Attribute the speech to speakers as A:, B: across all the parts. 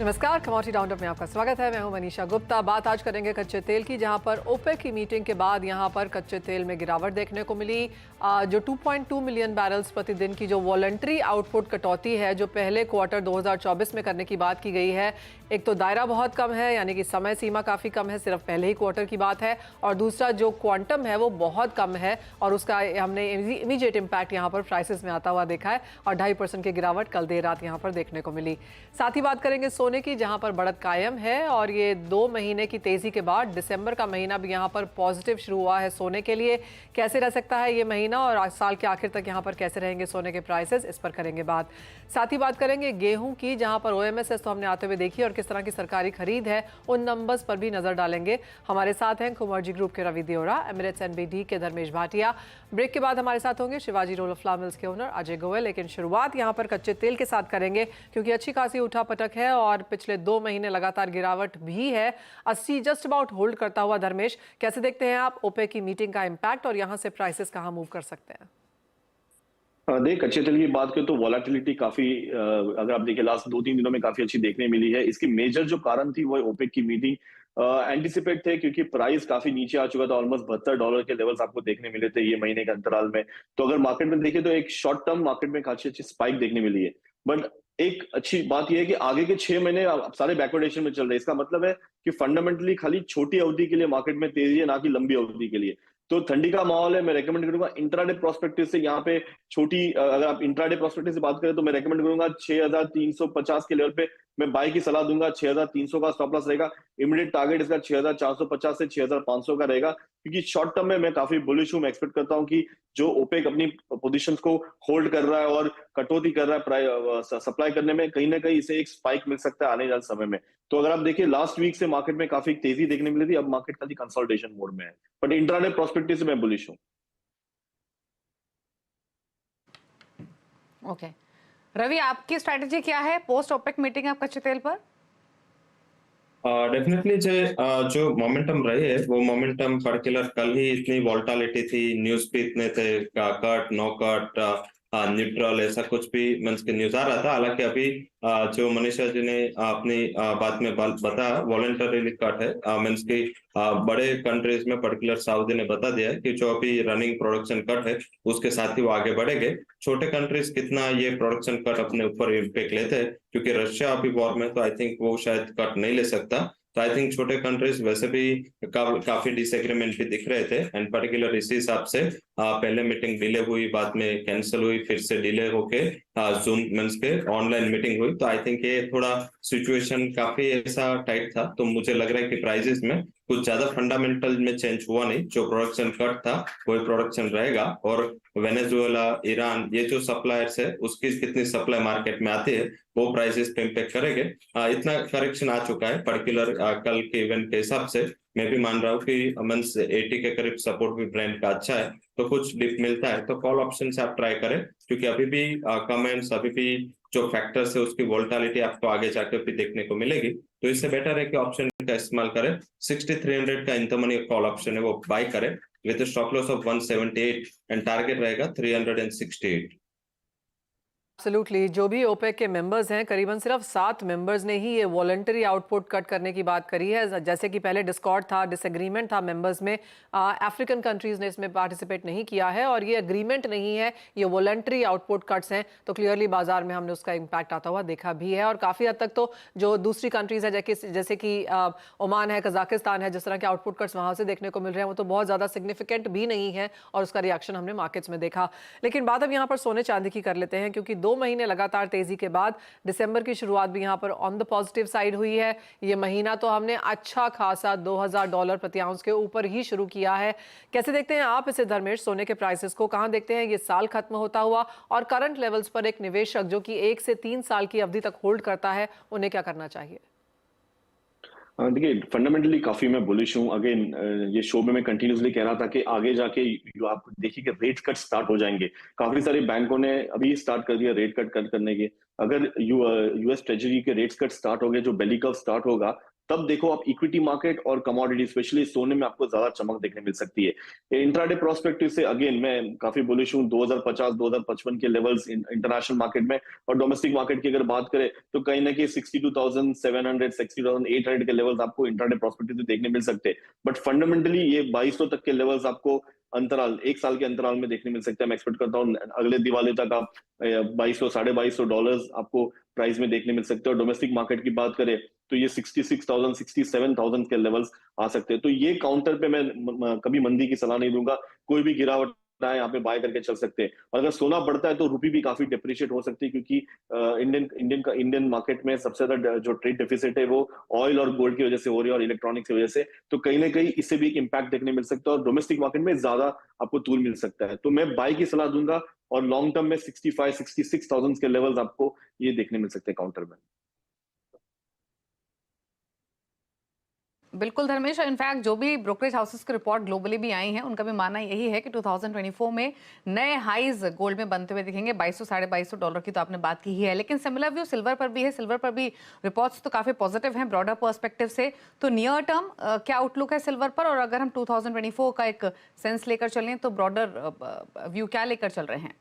A: नमस्कार, commodity roundup में आपका स्वागत है। मैं हूं मनीषा गुप्ता। बात आज करेंगे कच्चे तेल की, जहां पर ओपेक की मीटिंग के बाद यहां पर कच्चे तेल में गिरावट देखने को मिली। जो 2.2 मिलियन बैरल्स प्रतिदिन की जो वॉलंटरी आउटपुट कटौती है, जो पहले क्वार्टर 2024 में करने की बात की गई है, एक तो दायरा बहुत कम है, यानी कि समय सीमा काफ़ी कम है, सिर्फ पहले ही क्वार्टर की बात है, और दूसरा जो क्वांटम है वो बहुत कम है और उसका हमने इमीडिएट इम्पैक्ट यहाँ पर प्राइसेस में आता हुआ देखा है और 2.5% की गिरावट कल देर रात यहाँ पर देखने को मिली। साथ ही बात करेंगे सोने की, जहाँ पर बढ़त कायम है और ये 2 महीने की तेज़ी के बाद दिसंबर का महीना भी यहाँ पर पॉजिटिव शुरू हुआ है सोने के लिए। कैसे रह सकता है ये महीना और साल के आखिर तक यहाँ पर कैसे रहेंगे सोने के प्राइसेस, इस पर करेंगे बात। साथ ही बात करेंगे गेहूं की, जहाँ पर OMSS तो हमने आते हुए देखी और किस तरह की सरकारी खरीद है, उन नंबर्स पर भी नजर डालेंगे। हमारे साथ हैं कुमर्जी ग्रुप के रवि देओरा, एमिरेट्स NBD के धर्मेश भाटिया। ब्रेक के बाद हमारे साथ होंगे Shivaji roll of flour mills के ओनर अजय गोयल। लेकिन शुरुआत यहाँ पर कच्चे तेल के साथ करेंगे, क्योंकि अच्छी खासी उठापटक है और पिछले 2 महीने लगातार गिरावट भी है। 80 जस्ट अबाउट होल्ड करता हुआ। धर्मेश, कैसे देखते हैं आप ओपेक की मीटिंग का इम्पैक्ट और यहाँ से प्राइसेस कहाँ मूव कर सकते हैं?
B: देख, कच्चे तेल की बात करें तो वॉलेटिलिटी काफी अगर आप देखिए लास्ट 2-3 दिनों में काफी अच्छी देखने मिली है। इसकी मेजर जो कारण थी वो ओपेक की मीटिंग एंटिसिपेट थे, क्योंकि प्राइस काफी नीचे आ चुका था। ऑलमोस्ट $72 के लेवल्स आपको देखने मिले थे ये महीने के अंतराल में। तो अगर मार्केट में देखें तो एक शॉर्ट टर्म मार्केट में काफी अच्छी स्पाइक देखने मिली है। बट एक अच्छी बात यह है कि आगे के 6 महीने सारे बैकवर्डेशन में चल रहे हैं। इसका मतलब है कि फंडामेंटली खाली छोटी अवधि के लिए मार्केट में तेजी है, ना कि लंबी अवधि के लिए। तो ठंडी का माहौल है। मैं रेकमेंड करूंगा इंट्राडे प्रोस्पेक्टिव से यहाँ पे छोटी, अगर आप इंट्राडे प्रोस्पेक्टिव से बात करें तो मैं रेकमेंड करूंगा 6350 के लेवल पे मैं बाई की सलाह दूंगा। 6300 का स्टॉप लॉस रहेगा। इमीडिएट टारगेट इसका 6450 से 6500 का रहेगा, क्योंकि शॉर्ट टर्म में मैं काफी बुलिश हूं। मैं एक्सपेक्ट करता हूं कि जो ओपेक अपनी पोजीशंस को होल्ड कर रहा है और कटौती कर रहा है सप्लाई करने में, कहीं ना कहीं इसे एक स्पाइक मिल सकता है आने वाले समय में। तो अगर आप देखिए लास्ट वीक से मार्केट में काफी तेजी देखने मिली थी, अब मार्केट खाली कंसोलिडेशन मोड में है। बट इंट्राडे प्रोस्पेक्टिव से मैं बुलिश हूं।
C: ओके रवि, आपकी स्ट्रैटेजी क्या है पोस्ट ओपेक मीटिंग आप कच्चे तेल पर?
D: डेफिनेटली जो मोमेंटम रहे है वो मोमेंटम पर्टिकुलर कल ही इतनी वोल्टालिटी थी, न्यूज पे इतने थे कट नो कट न्यूट्रल ऐसा कुछ भी मींस के न्यूज आ रहा था। हालांकि अभी जो मनीषा जी ने अपनी बात में बताया वॉलंटरीली कट है, मींस की बड़े कंट्रीज में पर्टिकुलर सऊदी ने बता दिया है कि जो अभी रनिंग प्रोडक्शन कट है उसके साथ ही वो आगे बढ़ेंगे। छोटे कंट्रीज कितना ये प्रोडक्शन कट अपने ऊपर इम्पैक्ट लेते हैं, क्योंकि रशिया अभी वॉर में, तो आई थिंक वो शायद कट नहीं ले सकता। तो आई थिंक छोटे कंट्रीज वैसे भी काफी डिसएग्रीमेंट भी दिख रहे थे एंड पर्टिकुलर इसी हिसाब से पहले मीटिंग डिले हुई, बाद में कैंसिल हुई, फिर से डिले होके जूम मींस के ऑनलाइन मीटिंग हुई। तो आई थिंक ये थोड़ा सिचुएशन काफी ऐसा टाइट था। तो मुझे लग रहा है कि प्राइसेस में कुछ ज्यादा फंडामेंटल में चेंज हुआ नहीं। जो प्रोडक्शन कट था वही प्रोडक्शन रहेगा और वेनेजुएला, ईरान, ये जो सप्लायर्स है उसकी कितनी सप्लाई मार्केट में आती है वो प्राइसेस पे इम्पेक्ट करेंगे। इतना करेक्शन आ चुका है पर्टिकुलर कल के इवेंट के हिसाब से। मैं भी मान रहा हूँ कि मंस 80 के करीब सपोर्ट भी ब्रांड का अच्छा है। तो कुछ डिप मिलता है तो कॉल ऑप्शन से आप ट्राई करें, क्योंकि अभी भी कमेंट्स, अभी भी जो फैक्टर्स है उसकी वोल्टालिटी आपको आगे जाकर भी देखने को मिलेगी। तो इससे बेटर है कि ऑप्शन का इस्तेमाल करें। 6300 का इन मनी कॉल ऑप्शन है वो बाय करें with stop loss of 178 and target रहेगा 368।
A: एब्सोल्युटली। जो भी ओपेक के मेंबर्स हैं, करीबन सिर्फ 7 मेंबर्स ने ही ये वॉलंटरी आउटपुट कट करने की बात करी है। जैसे कि पहले डिस्कॉर्ड था, डिसएग्रीमेंट था मेंबर्स में, अफ्रीकन कंट्रीज ने इसमें पार्टिसिपेट नहीं किया है और ये एग्रीमेंट नहीं है, ये वॉलंटरी आउटपुट कट्स हैं। तो क्लियरली बाजार में हमने उसका इम्पैक्ट आता हुआ देखा भी है और काफ़ी हद तक तो जो दूसरी कंट्रीज है जैसे कि ओमान है, कजाकिस्तान है, जिस तरह के आउटपुट कट्स वहाँ से देखने को मिल रहे हैं वो तो बहुत ज़्यादा सिग्निफिकेंट भी नहीं है और उसका रिएक्शन हमने मार्केट्स में देखा। लेकिन बात अब यहाँ पर सोने चांदी की कर लेते हैं, क्योंकि 2 महीने लगातार तेजी के बाद दिसंबर की शुरुआत भी यहां पर ऑन द पॉजिटिव साइड हुई है। ये महीना तो हमने अच्छा खासा $2000 प्रति आउंस के ऊपर ही शुरू किया है। कैसे देखते हैं आप इसे धर्मेश, सोने के प्राइसेस को? कहां देखते हैं ये साल खत्म होता हुआ और करंट लेवल्स पर एक निवेशक जो कि 1 से 3 साल की अवधि तक होल्ड करता है, उन्हें क्या करना चाहिए?
B: देखिए फंडामेंटली काफी मैं बुलिश हूँ। अगेन ये शो में मैं कंटिन्यूसली कह रहा था कि आगे जाके आप देखिए कि रेट कट स्टार्ट हो जाएंगे। काफी सारे बैंकों ने अभी स्टार्ट कर दिया रेट कट करने के। अगर यूएस ट्रेजरी के रेट्स कट स्टार्ट हो गए, जो बेली कर्व स्टार्ट होगा, तब देखो आप इक्विटी मार्केट और कमोडिटी स्पेशली सोने में आपको ज्यादा चमक देखने मिल सकती है। इंट्राडे प्रोस्पेक्टिव से अगेन मैं काफी बुलिश हूँ 2050-2055 के लेवल्स इंटरनेशनल मार्केट में, और डोमेस्टिक मार्केट की अगर बात करें तो कहीं ना कहीं 62,700 60,800 के लेवल्स आपको इंट्राडे प्रोस्पेक्टिव से देखने मिल सकते हैं। बट फंडामेंटली ये 2200 तक के लेवल्स आपको अंतराल, एक साल के अंतराल में देखने मिल सकता है। मैं एक्सपेक्ट करता हूँ अगले दिवाली तक आप $2200-$2250 आपको प्राइस में देखने मिल सकते हैं। और डोमेस्टिक मार्केट की बात करें तो ये 66,000 67,000 के लेवल्स आ सकते हैं। तो ये काउंटर पे मैं कभी मंदी की सलाह नहीं दूंगा। कोई भी गिरावट है यहाँ पे बाय करके चल सकते हैं। और अगर सोना बढ़ता है तो रुपी भी काफी डिप्रिशिएट हो सकती है, क्योंकि इंडियन मार्केट में सबसे ज्यादा जो ट्रेड डेफिसिट है वो ऑयल और गोल्ड की वजह से हो रही है और इलेक्ट्रॉनिक्स की वजह से। तो कहीं ना कहीं इससे भी एक इम्पैक्ट देखने मिल सकता है और डोमेस्टिक मार्केट में ज्यादा आपको तूल मिल सकता है। तो मैं बाय की सलाह दूंगा और लॉन्ग टर्म में 65-66,000 के लेवल्स आपको ये देखने मिल सकते हैं काउंटर में।
C: बिल्कुल धर्मेश, इनफैक्ट जो भी ब्रोकरेज हाउसेस की रिपोर्ट ग्लोबली भी आई हैं उनका भी मानना यही है कि 2024 में नए हाईज गोल्ड में बनते हुए दिखेंगे। $2200-$2250 की तो आपने बात की ही है, लेकिन सिमिलर व्यू सिल्वर पर भी है। सिल्वर पर भी रिपोर्ट्स तो काफी पॉजिटिव हैं ब्रॉडर पर्सपेक्टिव से। तो नियर टर्म क्या आउटलुक है सिल्वर पर, और अगर हम 2024 का एक सेंस लेकर चलें तो ब्रॉडर व्यू क्या लेकर चल रहे हैं?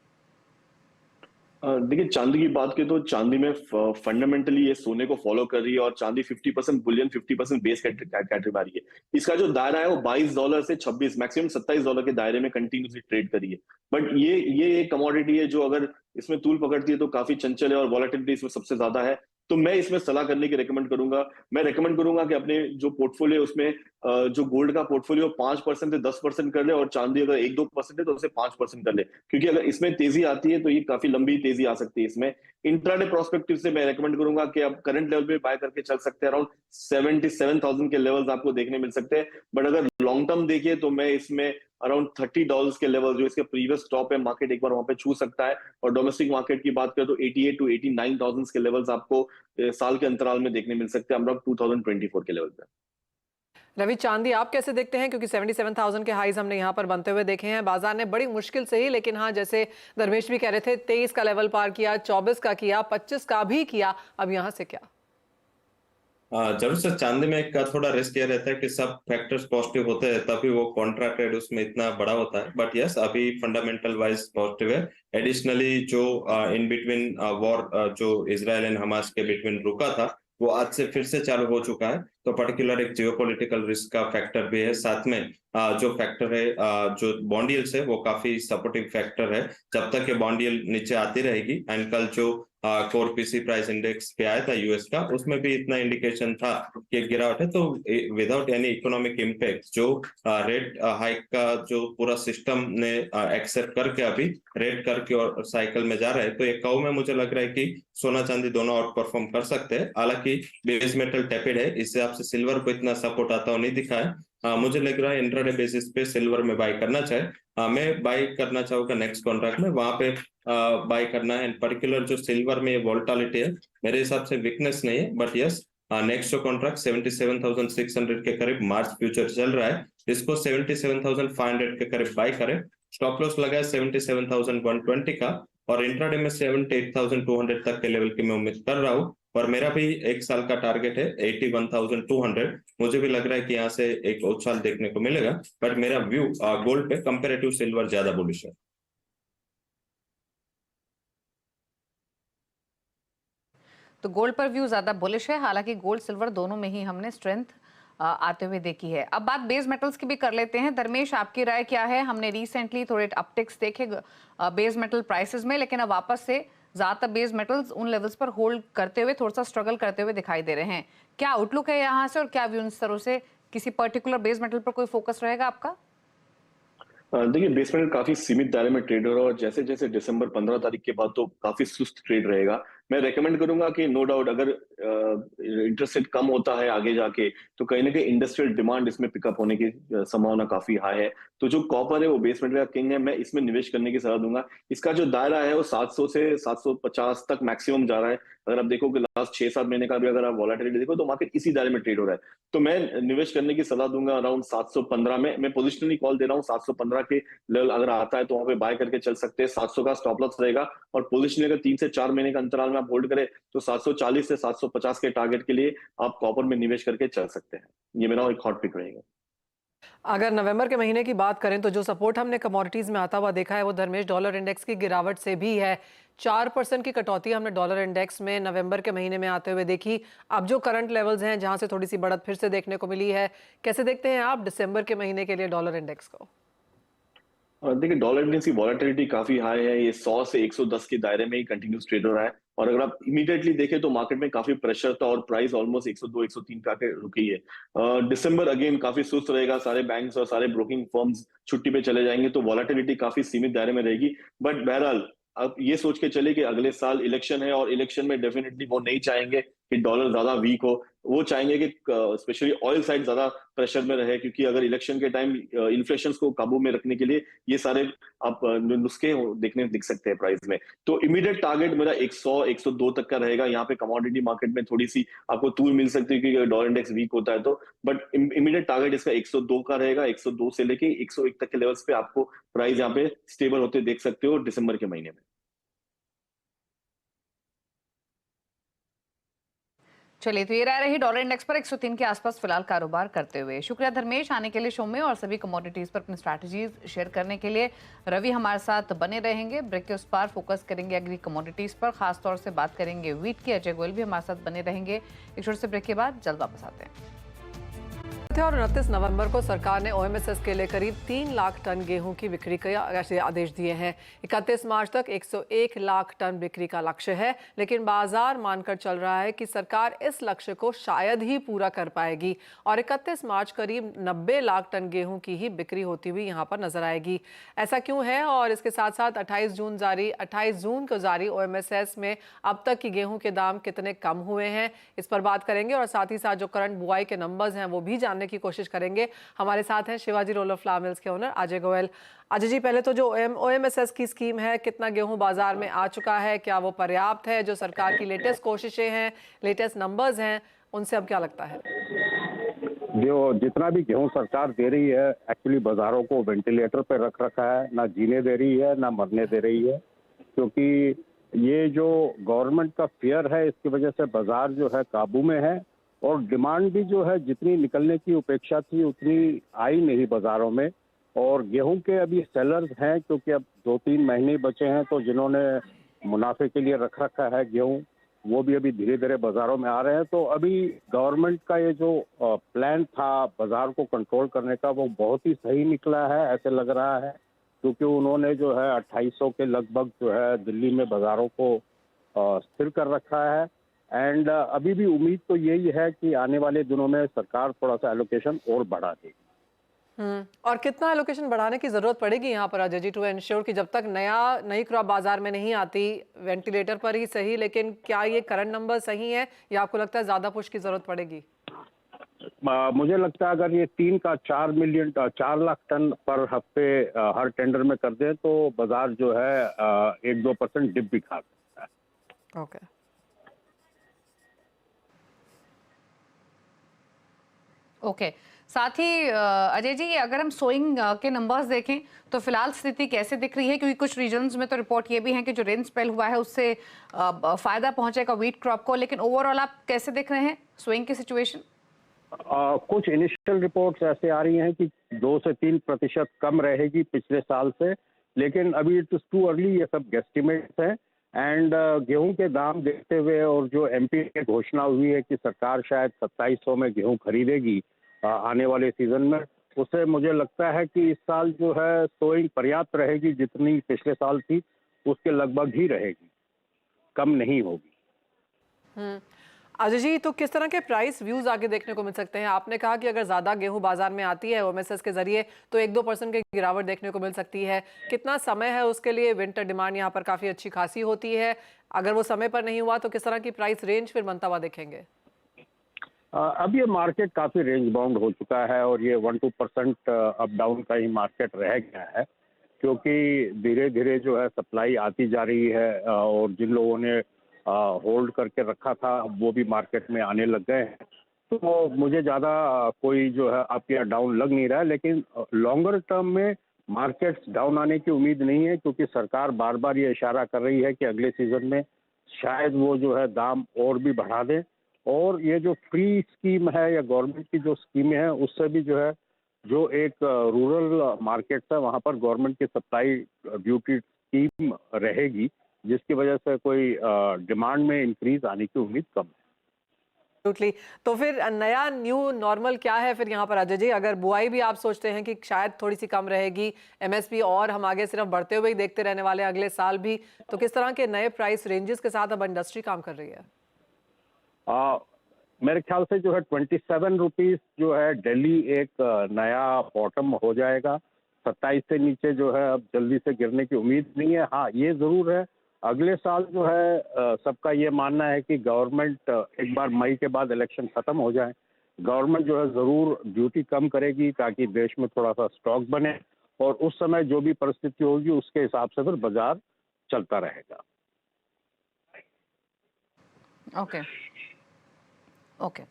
B: देखिए चांदी की बात करें तो चांदी में फंडामेंटली ये सोने को फॉलो कर रही है और चांदी 50% बुलियन 50% बेस कैटेगरी में आ रही है। इसका जो दायरा है वो $22 से 26 मैक्सिमम $27 के दायरे में कंटिन्यूसली ट्रेड करी है। बट ये एक कमोडिटी है जो अगर इसमें तूल पकड़ती है तो काफी चंचल है और वॉलेटिलिटी इसमें सबसे ज्यादा है। तो मैं इसमें सलाह करने की रेकमेंड करूंगा। मैं रेकमेंड करूंगा कि अपने जो पोर्टफोलियो उसमें जो गोल्ड का पोर्टफोलियो 5% से 10% कर ले, और चांदी अगर 1-2% है तो उसे 5% कर ले, क्योंकि अगर इसमें तेजी आती है तो ये काफी लंबी तेजी आ सकती है इसमें। इंट्राडे प्रोस्पेक्टिव से मैं रेकमेंड करूंगा कि आप करंट लेवल पे बाय करके चल सकते हैं। अराउंड 77,000 के लेवल्स आपको देखने मिल सकते हैं। बट अगर लॉन्ग टर्म देखिए तो मैं इसमें अराउंड $30 के लेवल जो इसके प्रीवियस टॉप है मार्केट एक बार वहां पे छू सकता है। और डोमेस्टिक मार्केट की बात करें तो 88,000-89,000 के लेवल्स आपको साल के अंतराल में देखने मिल सकते हैं अराउंड 2024 के लेवल पे।
A: रवि, चांदी आप कैसे देखते हैं? क्योंकि 77,000 के हाईज हमने यहाँ पर बनते हुए देखे हैं। बाजार ने बड़ी मुश्किल से ही, लेकिन हाँ जैसे धर्मेश भी कह रहे थे, 23 का लेवल पार किया, 24 का किया, 25 का भी किया। अब यहाँ से क्या?
D: जरूर सर, चांदी में एक थोड़ा रिस्क ये रहता है कि सब फैक्टर्स पॉजिटिव होते हैं तभी वो कॉन्ट्रैक्टेड उसमें इतना बड़ा होता है। बट यस, अभी फंडामेंटल वाइज पॉजिटिव है। एडिशनली जो इन बिटवीन वॉर जो इजराइल एंड हमास के बिटवीन रुका था वो आज से फिर से चालू हो चुका है। तो पर्टिकुलर एक जियोपॉलिटिकल रिस्क का फैक्टर भी है। साथ में जो फैक्टर है जो बॉन्ड यील्ड्स है वो काफी सपोर्टिव फैक्टर है जब तक ये बॉन्ड यील्ड नीचे आती रहेगी। एंड कल जो कोर पीसी प्राइस इंडेक्स पे आया था यूएस का, उसमें भी इतना इंडिकेशन था कि गिरावट है। तो विदाउट एनी इकोनॉमिक इम्पैक्ट जो रेट हाइक का जो पूरा सिस्टम ने एक्सेप्ट करके अभी रेट करके और साइकिल में जा रहा है, तो ये कव में मुझे लग रहा है कि सोना चांदी दोनों आउट परफॉर्म कर सकते हैं। हालांकि बेस मेटल टेपेड है, इस हिसाब से सिल्वर को इतना सपोर्ट आता हुआ नहीं दिखा है। मुझे लग रहा है इंट्राडे बेसिस पे सिल्वर में बाय करना चाहे। मैं बाय करना चाहूंगा नेक्स्ट कॉन्ट्रैक्ट में, वहां पे बाय करना है। एंड पर्टिकुलर जो सिल्वर में वोलेटिलिटी है मेरे हिसाब से वीकनेस नहीं है। बट यस, नेक्स्ट जो कॉन्ट्रैक्ट 77,600 के करीब मार्च फ्यूचर चल रहा है, इसको 77,500 के करीब बाय करें। स्टॉप लॉस लगा है 77,120 का, और इंट्राडे में 78,200 तक के लेवल की मैं उम्मीद कर रहा हूँ। और मेरा भी एक साल का टारगेट है 81,200। मुझे भी लग रहा है कि यहाँ से एक उछाल देखने को मिलेगा। बट मेरा व्यू गोल्ड पे कंपेरेटिव सिल्वर ज्यादा बुलिश है।
C: तो गोल्ड पर व्यू ज्यादा बुलिश है, हालांकि गोल्ड सिल्वर दोनों में ही हमने स्ट्रेंथ आते हुए देखी है। अब बात बेस मेटल्स की भी कर लेते हैं। धर्मेश, आपकी राय क्या है? हमने रिसेंटली थोड़े अपटिक्स देखे बेस मेटल प्राइसेस में, लेकिन अब वापस से ज्यादातर बेस मेटल्स उन लेवल्स पर होल्ड करते हुए थोड़ा सा स्ट्रगल करते हुए दिखाई दे रहे हैं। क्या आउटलुक है यहाँ से, और क्या व्यू इन स्तरों से किसी पर्टिकुलर बेस मेटल पर कोई फोकस रहेगा आपका?
B: देखिए बेस मेटल काफी सीमित दायरे में ट्रेड हो रहा है, और जैसे जैसे दिसंबर 15 तारीख के बाद तो काफी सुस्त ट्रेड रहेगा। मैं रेकमेंड करूंगा कि नो डाउट अगर इंटरेस्ट रेट कम होता है आगे जाके तो कहीं ना कहीं इंडस्ट्रियल डिमांड इसमें पिकअप होने की संभावना काफी हाई है। तो जो कॉपर है वो बेस मेटल का किंग है, मैं इसमें निवेश करने की सलाह दूंगा। इसका जो दायरा है वो 700 से 750 तक मैक्सिमम जा रहा है। अगर आप देखो कि लास्ट 6-7 महीने का भी अगर आप वॉलेटिलिटी देखो तो मार्केट इसी दायरे में ट्रेड हो रहा है। तो मैं निवेश करने की सलाह दूंगा अराउंड 715 में। मैं पोजिशनली कॉल दे रहा हूँ 715 के लेवल अगर आता है तो वहां पे बाय करके चल सकते हैं। 700 का स्टॉप लॉस रहेगा, और पोजिशन अगर 3 से 4 महीने का अंतराल में में आप होल्ड करें तो 740 से 750 के टारगेट के लिए आप कॉपर में निवेश करके चल सकते हैं। ये मेरा एक हॉट पिक रहेगा।
A: अगर नवंबर के महीने की बात करें तो जो सपोर्ट हमने कमोडिटीज में आता हुआ देखा है वो धर्मेश डॉलर इंडेक्स की गिरावट से भी है। 4% की कटौती हमने डॉलर इंडेक्स में नवंबर के महीने में आते हुए देखी। अब जो करंट लेवल्स हैं जहां से थोड़ी सी बढ़त फिर से देखने को मिली है, कैसे देखते हैं आप दिसंबर के महीने के लिए डॉलर इंडेक्स को?
B: देखिए, डॉलर इंडेक्स की वॉलेटिलिटी काफी हाई है। ये 100 से 110 के दायरे में ही कंटिन्यूस ट्रेड हो रहा है, और अगर आप इमीडिएटली देखें तो मार्केट में काफी प्रेशर था और प्राइस ऑलमोस्ट 102 103 पे आके रुकी है। दिसंबर अगेन काफी सुस्त रहेगा, सारे बैंक्स और सारे ब्रोकिंग फर्म्स छुट्टी पे चले जाएंगे, तो वॉलेटिलिटी काफी सीमित दायरे में रहेगी। बट बहरहाल अब ये सोच के चले कि अगले साल इलेक्शन है, और इलेक्शन में डेफिनेटली वो नहीं चाहेंगे कि डॉलर ज्यादा वीक हो। वो चाहेंगे कि स्पेशली ऑयल साइड ज्यादा प्रेशर में रहे, क्योंकि अगर इलेक्शन के टाइम इन्फ्लेशन को काबू में रखने के लिए ये सारे आप नुस्खे दिख सकते हैं प्राइस में। तो इमीडिएट टारगेट मेरा 100 102 तक का रहेगा। यहाँ पे कमोडिटी मार्केट में थोड़ी सी आपको तूल मिल सकती है क्योंकि डॉलर इंडेक्स वीक होता है तो, बट इमीडिएट टारगेट इसका 102 का रहेगा। 102 से लेके 101 तक के लेवल्स पे आपको प्राइस यहाँ पे स्टेबल होते देख सकते हो दिसंबर के महीने में।
C: चलिए, तो ये राय रही डॉलर इंडेक्स पर 103 के आसपास फिलहाल कारोबार करते हुए। शुक्रिया धर्मेश आने के लिए शो में और सभी कमोडिटीज पर अपनी स्ट्रैटेजीज शेयर करने के लिए। रवि हमारे साथ बने रहेंगे। ब्रेक के उस पार फोकस करेंगे एग्री कमोडिटीज पर, खासतौर से बात करेंगे व्हीट की। अजय गोयल भी हमारे साथ बने रहेंगे। एक छोटे से ब्रेक के बाद जल्द वापस आते हैं।
A: और 29 नवंबर को सरकार ने ओएमएसएस के लिए करीब 3 लाख टन गेहूं की बिक्री के आदेश दिए हैं। 31 मार्च तक 101 लाख टन बिक्री का लक्ष्य है, लेकिन बाजार मानकर चल रहा है कि सरकार इस लक्ष्य को शायद ही पूरा कर पाएगी और 31 मार्च करीब 90 लाख टन गेहूं की ही बिक्री होती हुई यहां पर नजर आएगी। ऐसा क्यों है, और इसके साथ साथ 28 जून को जारी ओएमएसएस में अब तक की गेहूं के दाम कितने कम हुए हैं, इस पर बात करेंगे और साथ ही साथ जो करंट बुआई के नंबर्स हैं वो भी जानने की कोशिश करेंगे। हमारे साथ हैं शिवाजी रोलर फ्लावर मिल्स के ओनर अजय गोयल। अजय जी, पहले तो जो ओएमएसएस की स्कीम है, कितना गेहूं बाजार में आ चुका है, क्या वो पर्याप्त है? जो सरकार की लेटेस्ट कोशिशें हैं, लेटेस्ट नंबर्स हैं, उनसे अब क्या लगता है?
E: जो जितना भी गेहूं सरकार दे रही है, एक्चुअली बाजारों को वेंटिलेटर पे रख रखा है। ना जीने दे रही है, ना मरने दे रही है, क्योंकि ये जो गवर्नमेंट का फेयर है, इसकी वजह से बाजार जो है काबू में है और डिमांड भी जो है जितनी निकलने की अपेक्षा थी उतनी आई नहीं बाजारों में। और गेहूं के अभी सेलर्स हैं, क्योंकि अब 2-3 महीने बचे हैं, तो जिन्होंने मुनाफे के लिए रख रखा है गेहूं, वो भी अभी धीरे धीरे बाजारों में आ रहे हैं। तो अभी गवर्नमेंट का ये जो प्लान था बाजार को कंट्रोल करने का, वो बहुत ही सही निकला है ऐसे लग रहा है, क्योंकि उन्होंने जो है 2800 के लगभग जो है दिल्ली में बाजारों को स्थिर कर रखा है। एंड अभी भी उम्मीद तो यही है कि आने वाले दिनों में सरकार थोड़ा सा एलोकेशन और बढ़ा देगी।
A: और कितना एलोकेशन बढ़ाने की जरूरत पड़ेगी यहाँ पर अजय जी, टू एंश्योर कि जब तक नई क्रॉप बाजार में नहीं आती, वेंटिलेटर पर ही सही, लेकिन क्या ये करंट नंबर सही है या आपको लगता है ज्यादा पुश की जरूरत पड़ेगी?
E: मुझे लगता है अगर ये 3 का 4 लाख टन पर हफ्ते हर टेंडर में कर दे तो बाजार जो है 1-2% डिप भी खा सकता है।
A: ओके।
C: ओके, साथ ही अजय जी, अगर हम सोइंग के नंबर्स देखें तो फिलहाल स्थिति कैसे दिख रही है? क्योंकि कुछ रीजन्स में तो रिपोर्ट ये भी है कि जो रेन स्पेल हुआ है उससे फायदा पहुंचेगा व्हीट क्रॉप को, लेकिन ओवरऑल आप कैसे देख रहे हैं सोइंग की सिचुएशन?
E: कुछ इनिशियल रिपोर्ट्स ऐसे आ रही हैं कि 2 से 3% कम रहेगी पिछले साल से, लेकिन अभी इट इज टू अर्ली, ये सब गेस्टिमेट्स हैं। एंड गेहूं के दाम देखते हुए और जो एमपी की घोषणा हुई है कि सरकार शायद 2700 में गेहूं खरीदेगी आने वाले सीजन में, उससे मुझे लगता है कि इस साल जो है सोइंग पर्याप्त रहेगी, जितनी पिछले साल थी उसके लगभग ही रहेगी, कम नहीं होगी।
A: अजय जी, तो किस तरह के प्राइस व्यूज आगे देखने को मिल सकते हैं? आपने कहा कि अगर ज्यादा गेहूं बाजार में आती है ओएमएसएस के जरिए तो 1-2% की गिरावट देखने को मिल सकती है। कितना समय है उसके लिए? विंटर डिमांड यहाँ पर काफी अच्छी खासी होती है, अगर वो समय पर नहीं हुआ तो किस तरह की प्राइस रेंज फिर बनता हुआ देखेंगे?
E: अब ये मार्केट काफी रेंज बाउंड हो चुका है और ये 1-2% अप डाउन का ही मार्केट रह गया है, क्योंकि धीरे धीरे जो है सप्लाई आती जा रही है और जिन लोगों ने होल्ड करके रखा था वो भी मार्केट में आने लग गए हैं। तो मुझे ज़्यादा कोई जो है अप या डाउन लग नहीं रहा है, लेकिन लॉन्गर टर्म में मार्केट्स डाउन आने की उम्मीद नहीं है, क्योंकि सरकार बार बार ये इशारा कर रही है कि अगले सीजन में शायद वो जो है दाम और भी बढ़ा दें। और ये जो फ्री स्कीम है या गवर्नमेंट की जो स्कीमें हैं उससे भी जो है जो एक रूरल मार्केट है वहाँ पर गवर्नमेंट की सप्लाई ड्यूटी स्कीम रहेगी, जिसकी वजह से कोई डिमांड में इंक्रीज आने की उम्मीद कम है।
A: एब्सोल्युटली। तो फिर नया न्यू नॉर्मल क्या है फिर यहाँ पर अजय जी? अगर बुआई भी आप सोचते हैं कि शायद थोड़ी सी कम रहेगी, एमएसपी और हम आगे सिर्फ बढ़ते हुए ही देखते रहने वाले हैं अगले साल भी, तो किस तरह के नए प्राइस रेंजेस के साथ अब इंडस्ट्री काम कर रही है?
E: मेरे ख्याल से जो है 27 रुपीज जो है दिल्ली एक नया बॉटम हो जाएगा। 27 से नीचे जो है अब जल्दी से गिरने की उम्मीद नहीं है। हाँ, ये जरूर है अगले साल जो है सबका ये मानना है कि गवर्नमेंट एक बार मई के बाद इलेक्शन खत्म हो जाए, गवर्नमेंट जो है जरूर ड्यूटी कम करेगी ताकि देश में थोड़ा सा स्टॉक बने, और उस समय जो भी परिस्थिति होगी उसके हिसाब से फिर बाजार चलता रहेगा।
C: ओके ओके,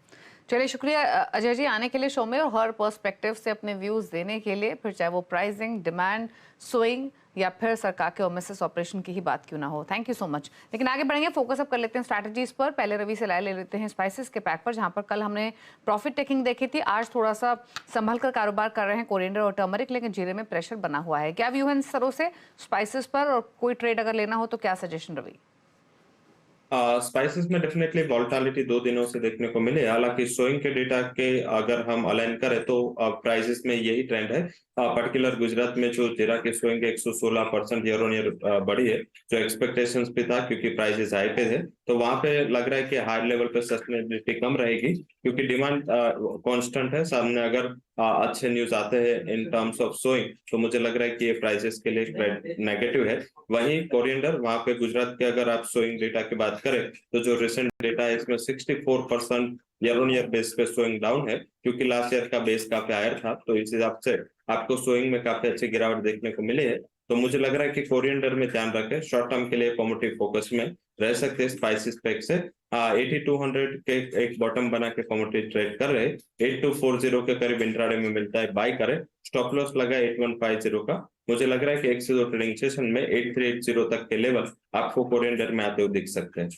C: चलिए शुक्रिया अजय जी आने के लिए शो में और हर पर्सपेक्टिव से अपने व्यूज देने के लिए, फिर चाहे वो प्राइसिंग, डिमांड, स्विंग या फिर सरकार के ओमिसिस ऑपरेशन की ही बात क्यों ना हो। Thank you so much. लेकिन आगे बढ़ेंगे, फोकस अप कर लेते हैं स्ट्रैटेजीज पर। पहले रवि से ले लेते हैं स्पाइसेस के पैक पर, जहां पर कल हमने प्रॉफिट टेकिंग देखी थी। आज थोड़ा सा संभल कर कारोबार कर रहे हैं कोरिएंडर और टर्मरिक, लेकिन जीरे में प्रेशर बना हुआ है। क्या व्यू है इन सरों से स्पाइसेस पर, और कोई ट्रेड अगर लेना हो तो क्या सजेशन रवि?
D: स्पाइसेस में डेफिनेटली वॉल्टालिटी 2 दिनों से देखने को मिले। हालांकि सोइंग के डेटा के अगर हम अलाइन करें तो प्राइसेस में यही ट्रेंड है। पर्टिकुलर गुजरात में जो जीरा की सोइंग 116% ईयर ऑन ईयर बढ़ी है, जो एक्सपेक्टेशंस भी था क्योंकि प्राइसेस हाई पे थे, तो वहां पे लग रहा है कि हाई लेवल पे सस्टेनेबिलिटी कम रहेगी क्योंकि डिमांड कांस्टेंट है। सामने अगर अच्छे न्यूज आते हैं इन टर्म्स ऑफ सोइंग तो मुझे लग रहा है कि ये प्राइसेस के लिए नेगेटिव है। वहीं कोरिएंडर, वहां पे गुजरात के अगर आप सोइंग डेटा की बात करें तो जो रिसेंट डेटा है इसमें 64% ईयर ऑन ईयर बेस पे सोइंग डाउन है क्योंकि लास्ट ईयर का बेस काफी हायर था, तो इस हिसाब से आपको सोइंग में काफी अच्छी गिरावट देखने को मिली है। तो मुझे लग रहा है कि कोरिएंडर में ध्यान रखें, शॉर्ट टर्म के लिए कमोडिटी फोकस में रह सकते हैं। स्पाइसेस पैक से 8200 के एक बॉटम बना के कमोडिटी ट्रेड कर रहे हैं। 8240 के करीब इंट्राडे में मिलता है, बाय करें। स्टॉप लॉस लगा 8150 का। मुझे लग रहा है कि 1 से 2 ट्रेडिंग सेशन में 8380 तक के लेवल आपको कोरिएंडर में आते हुए दिख सकते हैं।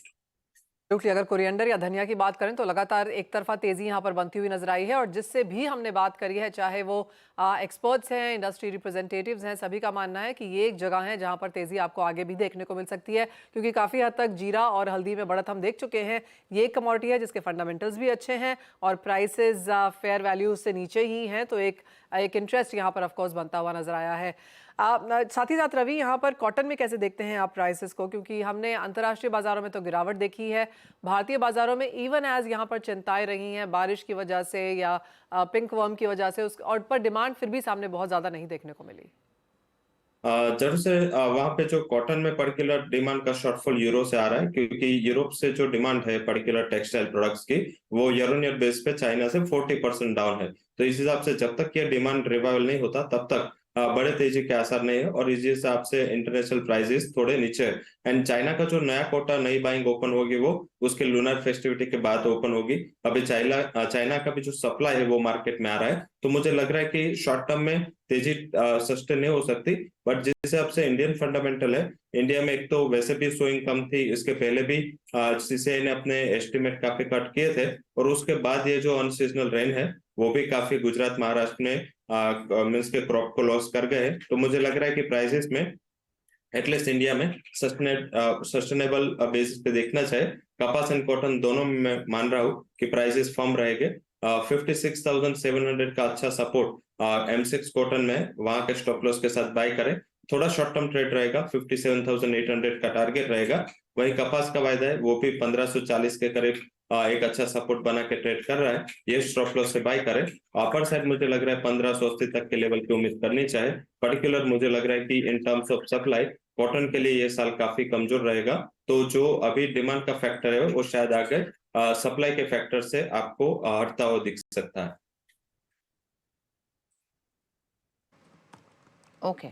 A: क्योंकि अगर कोरिएंडर या धनिया की बात करें तो लगातार एक तरफा तेजी यहाँ पर बनती हुई नजर आई है, और जिससे भी हमने बात करी है, चाहे वो एक्सपर्ट्स हैं, इंडस्ट्री रिप्रेजेंटेटिव्स हैं, सभी का मानना है कि ये एक जगह है जहाँ पर तेजी आपको आगे भी देखने को मिल सकती है, क्योंकि काफ़ी हद तक जीरा और हल्दी में बढ़त हम देख चुके हैं। ये एक कमोडिटी है जिसके फंडामेंटल्स भी अच्छे हैं और प्राइसेस फेयर वैल्यू से नीचे ही हैं, तो एक इंटरेस्ट यहाँ पर ऑफकोर्स बनता हुआ नजर आया है। साथ ही साथ रवि, यहाँ पर कॉटन में कैसे देखते हैं आप प्राइसेस को? क्योंकि हमने अंतर्राष्ट्रीय बाजारों में तो गिरावट देखी है, भारतीय बाजारों में इवन एज यहाँ पर चिंताएं रही हैं बारिश की वजह से या पिंक वर्म की वजह से, और पर डिमांड फिर भी सामने बहुत ज्यादा नहीं देखने को मिली।
D: जरूर से वहां पे जो कॉटन में पर्टिकुलर डिमांड का शॉर्टफॉल यूरो से आ रहा है क्योंकि यूरोप से जो डिमांड है पर्टिकुलर टेक्सटाइल प्रोडक्ट्स की वो ईयर ऑन ईयर बेस पे चाइना से 40% डाउन है। तो इस हिसाब से जब तक ये डिमांड रिवाइवल नहीं होता तब तक बड़े तेजी के असर नहीं है, और इस हिसाब से इंटरनेशनल प्राइसेस थोड़े नीचे है। एंड चाइना का जो नया कोटा, नई बाइंग ओपन होगी वो उसके लूनर फेस्टिविटी के बाद ओपन होगी। अभी चाइना का भी जो सप्लाई है वो मार्केट में आ रहा है, तो मुझे लग रहा है कि शॉर्ट टर्म में तेजी सस्टेन नहीं हो सकती। बट जिस हिसाब से इंडियन फंडामेंटल है, इंडिया में एक तो वैसे भी सोइंग कम थी, इसके पहले भी सीसीआई ने अपने एस्टिमेट काफी कट किए थे, और उसके बाद ये जो अनसीजनल रेन है वो भी काफी गुजरात महाराष्ट्र में मीन्स के क्रॉप को लॉस कर गए। तो मुझे लग रहा है कि प्राइसेस में एटलीस्ट इंडिया में सस्टेनेबल बेसिस पे देखना चाहिए। कपास एंड कॉटन दोनों में मैं मान रहा हूँ कि प्राइसेस फर्म रहेंगे। 56,700 का अच्छा सपोर्ट M6 कॉटन में, वहां के स्टॉप लॉस के साथ बाय करें। थोड़ा शॉर्ट टर्म ट्रेड रहेगा, 57,800 का टारगेट रहेगा। वही कपास का वायदा है वो भी 1540 के करीब एक अच्छा सपोर्ट बना के ट्रेड कर रहा है, ये स्टॉप लॉस से बाय करें। अपर साइड मुझे लग रहा है 1580 तक के लेवल की उम्मीद करनी चाहिए। पर्टिकुलर मुझे लग रहा है कि in terms of supply cotton के लिए ये साल काफी कमजोर रहेगा, तो जो अभी डिमांड का फैक्टर है वो शायद आगे सप्लाई के फैक्टर से आपको हटता हुआ दिख सकता है।
C: ओके,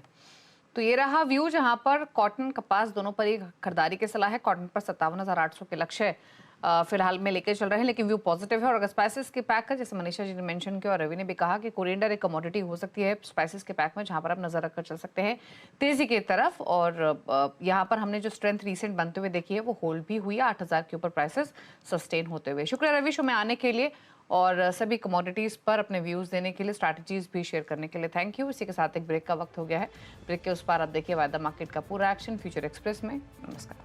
C: तो ये रहा व्यू जहां पर कॉटन कपास दोनों पर ही खरीदारी की सलाह है। कॉटन पर 57,800 के लक्ष्य फिलहाल में लेके चल रहे हैं, लेकिन व्यू पॉजिटिव है। और अगर स्पाइसेस के पैक का, जैसे मनीषा जी ने मेंशन किया और रवि ने भी कहा कि कोरिएंडर एक कमोडिटी हो सकती है स्पाइसेस के पैक में, जहां पर आप नजर रखकर चल सकते हैं तेजी की तरफ। और यहाँ पर हमने जो स्ट्रेंथ रिसेंट बनते हुए देखी है वो होल्ड भी हुई है, 8,000 के ऊपर प्राइसेस सस्टेन होते हुए। शुक्रिया रवि शो में आने के लिए और सभी कमोडिटीज़ पर अपने व्यूज़ देने के लिए, स्ट्रैटेजीज भी शेयर करने के लिए थैंक यू। इसी के साथ एक ब्रेक का वक्त हो गया है। ब्रेक के उस पार आप देखिए वायदा मार्केट का पूरा एक्शन फ्यूचर एक्सप्रेस में। नमस्कार।